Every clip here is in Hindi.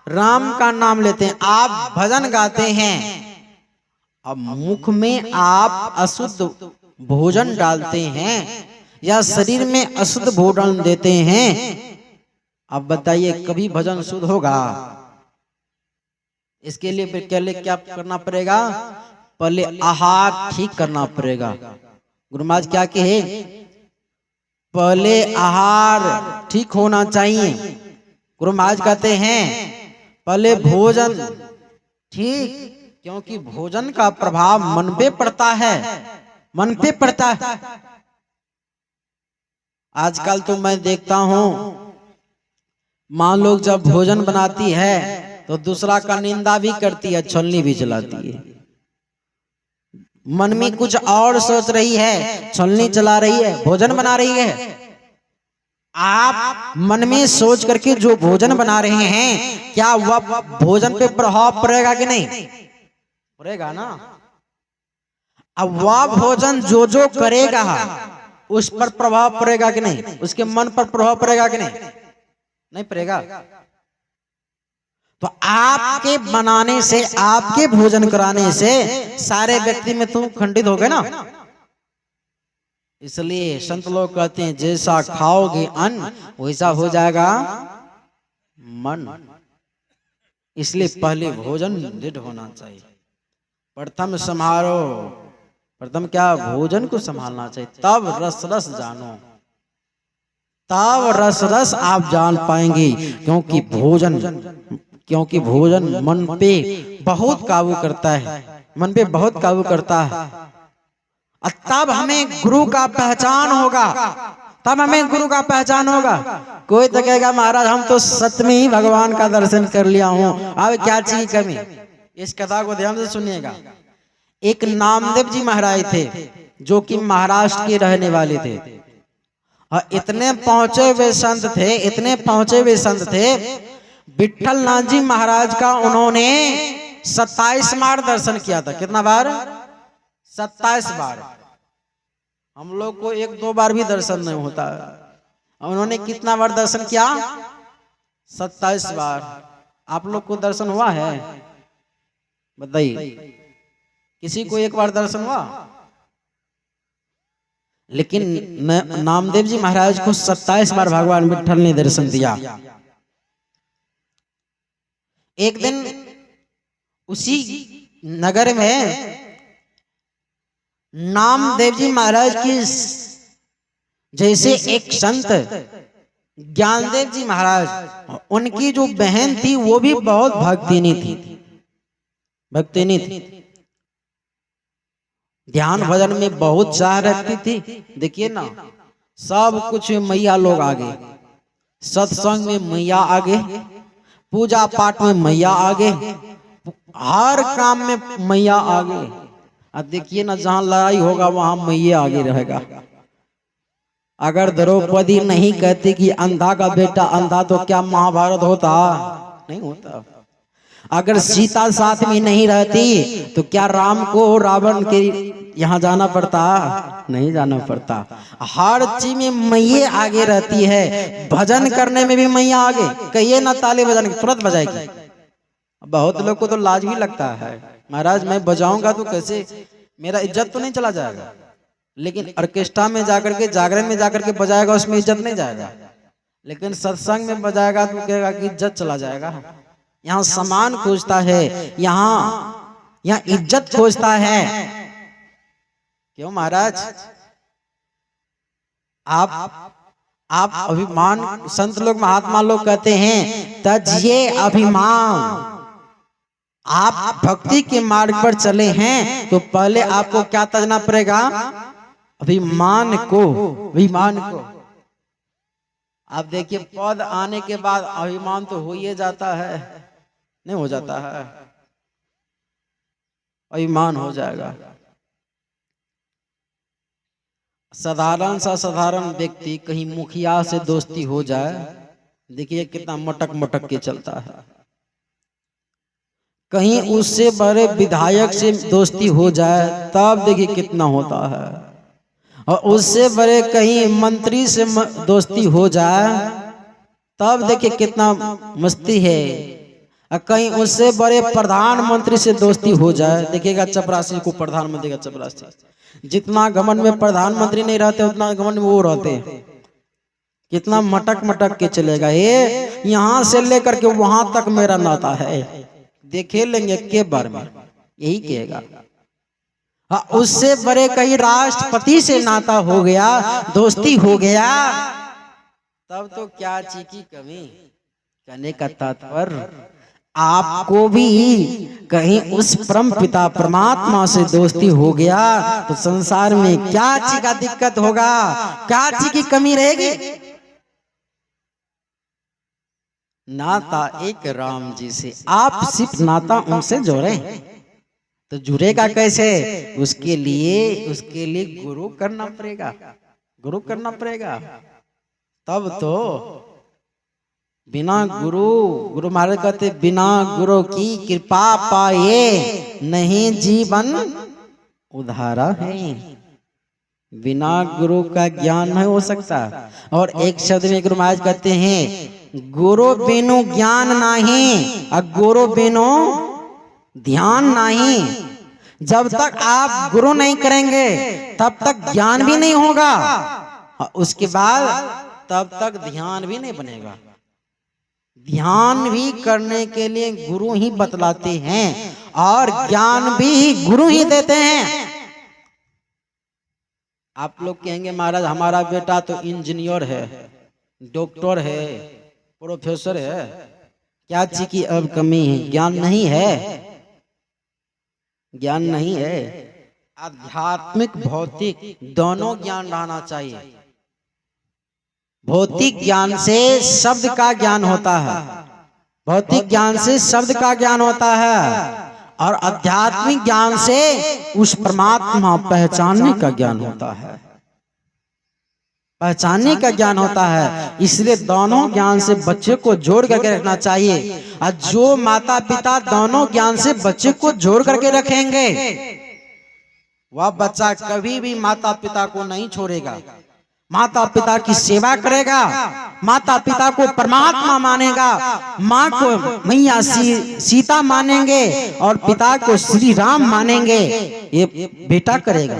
राम का नाम लेते हैं, आप भजन गाते हैं, अब मुख में आप अशुद्ध भोजन डालते हैं या शरीर में अशुद्ध भोजन देते हैं, अब बताइए कभी भजन शुद्ध होगा? इसके लिए फिर क्या करना पड़ेगा? पहले आहार ठीक करना पड़ेगा। गुरु महाराज क्या कहे? पहले आहार ठीक होना चाहिए। गुरु महाराज कहते हैं पहले भोजन ठीक, क्योंकि भोजन का प्रभाव मन पे पड़ता है, मन पे पड़ता है। आजकल तो मैं देखता हूं मां लोग जब भोजन बनाती है तो दूसरा का निंदा भी करती है, छलनी भी चलाती है। मन में कुछ और सोच रही है, छलनी चला रही है, भोजन बना रही है। आप मन में सोच करके जो भोजन बना रहे हैं, क्या वह भोजन पे प्रभाव पड़ेगा कि नहीं? पड़ेगा ना। अब वह भोजन जो जो करेगा उस पर प्रभाव पड़ेगा कि नहीं? उसके मन पर प्रभाव पड़ेगा कि नहीं? नहीं पड़ेगा। तो आपके बनाने से, आपके भोजन कराने से सारे व्यक्ति में तुम खंडित हो गए ना। इसलिए संत लोग कहते हैं जैसा खाओगे अन्न वैसा हो जाएगा मन। इसलिए पहले भोजन दृढ़ होना चाहिए। प्रथम समारोह, प्रथम क्या? भोजन को संभालना चाहिए, तब रस रस जानो, तब रस रस आप जान पाएंगे। क्योंकि भोजन मन पे बहुत काबू करता है, मन पे बहुत काबू करता है। तब हमें गुरु का पहचान होगा, तब हमें गुरु का पहचान होगा। कोई तो कहेगा महाराज हम तो सच में ही भगवान का दर्शन कर लिया हूं, अब क्या चीज की कमी? इस कथा को ध्यान से सुनिएगा। एक नामदेव जी महाराज थे जो कि महाराष्ट्र के रहने वाले थे, और इतने पहुंचे हुए संत थे, इतने पहुंचे हुए संत थे, विठल नाथ जी महाराज का उन्होंने 27 बार दर्शन किया था। कितना बार? 27 बार। हम लोग को 1-2 बार भी दर्शन नहीं होता है। उन्होंने कितना बार दर्शन किया? 27 बार। आप लोग को दर्शन हुआ है? बताइए, किसी को एक बार दर्शन हुआ? लेकिन नामदेव जी महाराज को 27 बार भगवान विठल ने दर्शन दिया। एक दिन उसी नगर में नामदेव जी महाराज की जैसे एक संत ज्ञानदेव जी महाराज, उनकी जो बहन थी वो भी बहुत भक्तिनी थी, भक्तिनी थी, ध्यान भजन में बहुत चाह रखती थी। देखिए ना, सब कुछ में मैया लोग आगे, सत्संग में मैया आगे, पूजा पाठ में मैया आगे, हर काम में मैया आगे। अब देखिए ना, जहां लड़ाई होगा वहां मैया आगे रहेगा। अगर द्रौपदी नहीं कहती कि अंधा का बेटा अंधा, तो क्या महाभारत होता? नहीं होता। अगर सीता साथ में नहीं रहती तो क्या राम को रावण के यहाँ जाना पड़ता? नहीं जाना पड़ता। हर चीज में मैया आगे रहती है। भजन करने में भी मैया आगे। कहिए ना ताली बजाने की, तुरंत बजाएगी। बहुत लोग को तो लाज भी लगता है, महाराज मैं बजाऊंगा तो कैसे, मेरा इज्जत तो नहीं चला जाएगा। लेकिन ऑर्केस्ट्रा में जाकर के, जागरण में जाकर के बजाएगा, उसमें इज्जत नहीं जाएगा। लेकिन सत्संग में बजाएगा तो कहेगा कि इज्जत चला जाएगा। यहाँ सम्मान खोजता है, यहाँ इज्जत खोजता है। क्यों महाराज? आप अभिमान, संत लोग महात्मा लोग कहते हैं तजिए अभिमान। आप भक्ति के मार्ग पर चले हैं तो पहले आपको क्या तजना पड़ेगा? अभिमान को, अभिमान को। आप देखिए पद आने के बाद अभिमान तो हो ही जाता है, नहीं हो जाता है? अभिमान हो जाएगा। साधारण व्यक्ति कहीं मुखिया से दोस्ती हो जाए, देखिए कितना मटक मटक के चलता है। कहीं उससे बड़े विधायक से दोस्ती हो जाए तब देखिए कितना होता है। और उससे बड़े कहीं मंत्री से दोस्ती हो जाए तब देखिए कितना मस्ती है। कहीं उससे बड़े प्रधानमंत्री से दोस्ती हो जाए, देखिएगा चपरासी को प्रधानमंत्री का चपरासी, जितना घमंड में प्रधानमंत्री नहीं रहते उतना घमंड में वो रहते हैं। कितना मटक मटक के चलेगा, ये यहाँ से लेकर के वहां तक मेरा नाता है, देखे लेंगे के बार में यही कहेगा। हाँ, उससे बड़े कहीं राष्ट्रपति से नाता हो गया, दोस्ती हो गया, तब तो क्या चीज की कमी। कहने का तात्पर्य आपको भी कहीं उस परम पिता परमात्मा से दोस्ती हो गया तो संसार में क्या चीज का दिक्कत होगा, क्या चीज की कमी रहेगी। नाता एक राम जी से, आप सिर्फ नाता उनसे जोड़े तो जुड़ेगा कैसे, उसके लिए गुरु करना पड़ेगा, गुरु करना पड़ेगा, तब तो। बिना गुरु महाराज कहते बिना गुरु की कृपा पाए नहीं जीवन उधारा है। बिना गुरु का ज्ञान नहीं हो सकता। और एक शब्द में गुरु महाराज कहते हैं गुरु बिनु ज्ञान नहीं और गुरु बिनु ध्यान नहीं। जब तक आप गुरु नहीं करेंगे तब तक ज्ञान भी नहीं होगा, उसके बाद तब तक ध्यान भी नहीं बनेगा। ध्यान भी करने के लिए गुरु ही बतलाते हैं और ज्ञान भी गुरु ही देते हैं। आप लोग कहेंगे महाराज हमारा बेटा तो इंजीनियर है, डॉक्टर है, प्रोफेसर है, क्या चीज की अब कमी है, ज्ञान नहीं है, ज्ञान नहीं है। आध्यात्मिक भौतिक दोनों ज्ञान रहना चाहिए। भौतिक ज्ञान से शब्द का ज्ञान होता है, भौतिक ज्ञान से शब्द का ज्ञान होता है, और आध्यात्मिक ज्ञान से उस परमात्मा पहचानने का ज्ञान होता है, पहचानने का ज्ञान होता है। इसलिए दोनों ज्ञान से बच्चे को जोड़ करके रखना चाहिए। और जो माता पिता दोनों ज्ञान से बच्चे को जोड़ करके रखेंगे वह बच्चा कभी भी माता पिता को नहीं छोड़ेगा, माता पिता की सेवा करेगा, माता पिता को परमात्मा मानेगा, माँ को मैया सीता मानेंगे और पिता को श्री राम मानेंगे, ये बेटा करेगा।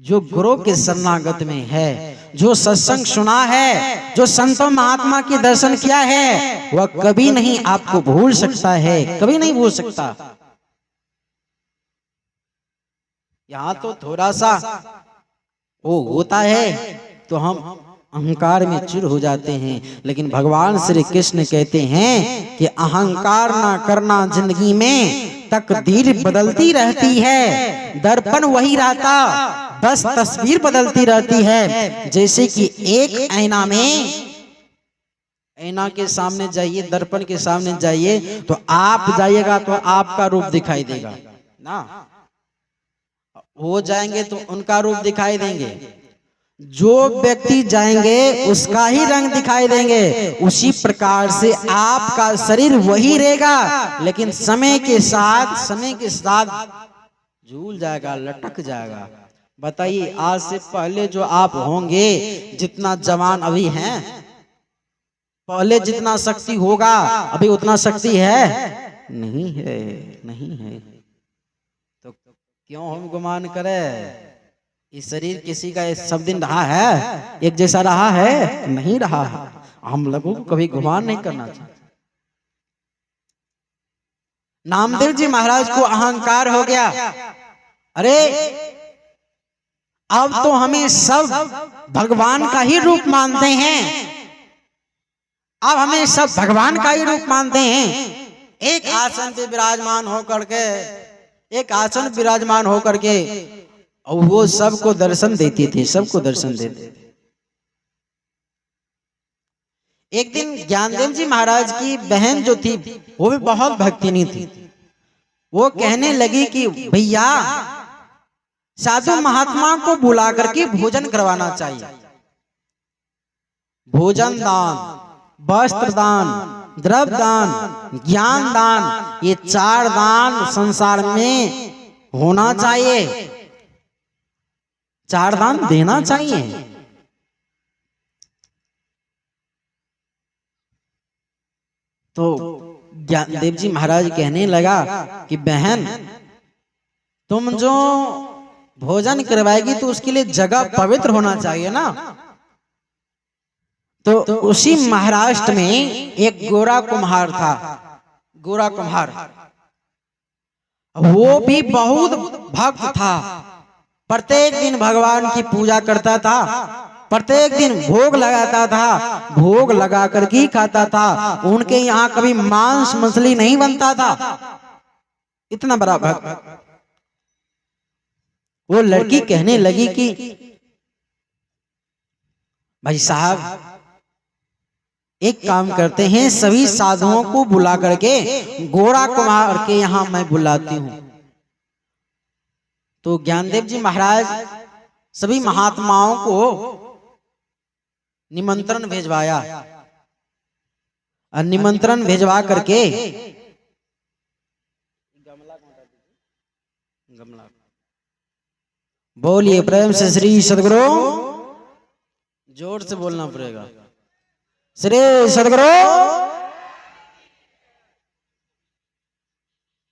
जो गुरु के शरणागत में है, जो सत्संग सुना है, जो संतों महात्मा के दर्शन किया है, वह कभी नहीं आपको भूल सकता है, कभी नहीं भूल सकता। यहाँ तो थोड़ा सा वो होता है तो हम अहंकार में चूर हो जाते हैं, लेकिन भगवान श्री कृष्ण कहते हैं कि अहंकार ना करना, जिंदगी में तकदीर बदलती रहती है, दर्पण वही रहता, बस तस्वीर बदलती रहती है। जैसे कि एक आईना में, आईना के सामने जाइए, दर्पण के सामने जाइए तो आप जाइएगा तो आपका रूप दिखाई देगा ना, हो जाएंगे तो उनका रूप दिखाई देंगे, जो व्यक्ति जाएंगे उसका ही रंग दिखाई देंगे। उसी प्रकार से आपका शरीर वही रहेगा, लेकिन समय के साथ झूल जाएगा, लटक जाएगा। बताइए आज से पहले जो आप होंगे, जितना जवान अभी हैं, पहले जितना शक्ति होगा अभी उतना शक्ति है नहीं है, नहीं है। तो क्यों हम गुमान करें? इस शरीर किसी का सब दिन रहा है, एक जैसा रहा है नहीं रहा है। हम लोगों को कभी गुमान नहीं करना चाहिए। नामदेव जी महाराज को अहंकार हो गया, अरे अब तो हमें सब भगवान का ही रूप मानते हैं, अब हमें सब भगवान का ही रूप मानते हैं। एक आसन पे विराजमान होकर के, एक आसन विराजमान होकर के और वो सबको दर्शन देती थी, सबको दर्शन देते थे। एक दिन ज्ञानदेव जी महाराज की बहन जो थी वो भी बहुत भक्तिनी थी। वो कहने लगी कि भैया साधु महात्मा को बुला करके भोजन करवाना चाहिए। भोजन दान, वस्त्र दान, द्रव्य दान, ज्ञान दान, ये 4 दान संसार में होना चाहिए, 4 दान देना चाहिए। तो ज्ञानदेव जी महाराज कहने लगा कि बहन, तुम जो भोजन करवाएगी तो उसके लिए जगह पवित्र होना चाहिए ना। तो उसी महाराष्ट्र में एक गोरा कुम्हार था, गोरा कुम्हार, वो भी बहुत भक्त था। प्रत्येक दिन भगवान की पूजा करता था, प्रत्येक दिन भोग लगाता था, भोग लगा कर के खाता था। उनके यहाँ कभी मांस मछली नहीं बनता था, इतना बड़ा भक्त। वो लड़की कहने लगी कि भाई साहब, एक काम करते हैं, सभी साधुओं को बुला करके गोरा कुम्हार के यहाँ मैं बुलाती हूँ। तो ज्ञानदेव जी महाराज सभी महात्माओं को निमंत्रण भेजवाया, और निमंत्रण भेजवा करके बोलिए प्रेम से श्री सदगुरु, जोर से बोलना पड़ेगा, श्री सदगुरु